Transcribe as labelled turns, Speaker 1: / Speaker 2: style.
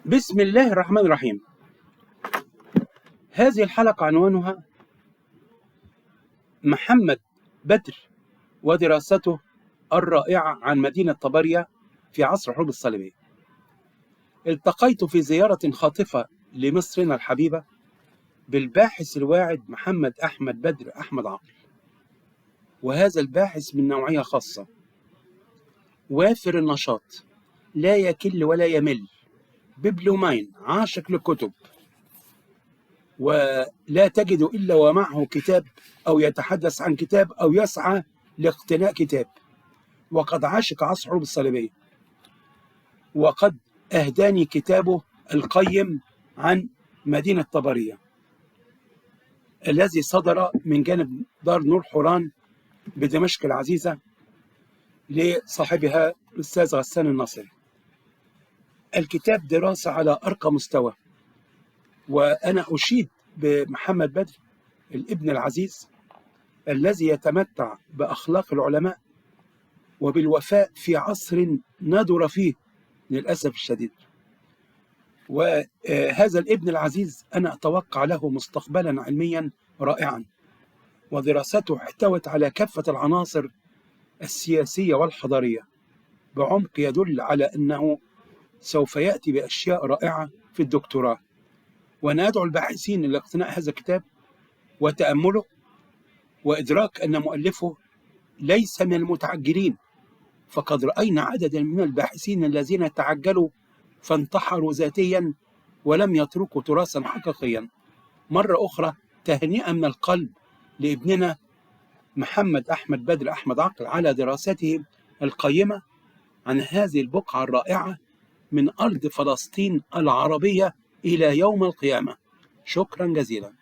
Speaker 1: بسم الله الرحمن الرحيم. هذه الحلقة عنوانها محمد بدر ودراسته الرائعة عن مدينة طبريا في عصر الحروب الصليبية. التقيت في زيارة خاطفة لمصرنا الحبيبة بالباحث الواعد محمد أحمد بدر أحمد عقل، وهذا الباحث من نوعية خاصة، وافر النشاط، لا يكل ولا يمل، ببلومين، عاشق للكتب، ولا تجد إلا ومعه كتاب أو يتحدث عن كتاب أو يسعى لاقتناء كتاب، وقد عاشق عصر الحروب الصليبية، وقد أهداني كتابه القيم عن مدينة طبريا الذي صدر من جانب دار نور حوران بدمشق العزيزة لصاحبها الأستاذ غسان الناصري. الكتاب دراسة على أرقى مستوى، وأنا أشيد بمحمد بدر الابن العزيز الذي يتمتع بأخلاق العلماء وبالوفاء في عصر ندر فيه للأسف الشديد. وهذا الابن العزيز أنا أتوقع له مستقبلا علميا رائعا، ودراسته احتوت على كافة العناصر السياسية والحضارية بعمق يدل على أنه سوف يأتي بأشياء رائعة في الدكتوراه. وأنا أدعو الباحثين لاقتناء هذا الكتاب وتأمله، وإدراك أن مؤلفه ليس من المتعجلين، فقد رأينا عددا من الباحثين الذين تعجلوا فانتحروا ذاتيا ولم يتركوا تراثا حقيقيا. مرة أخرى تهنئة من القلب لابننا محمد أحمد بدر أحمد عقل على دراسته القيمة عن هذه البقعة الرائعة من أرض فلسطين العربية إلى يوم القيامة. شكرا جزيلا.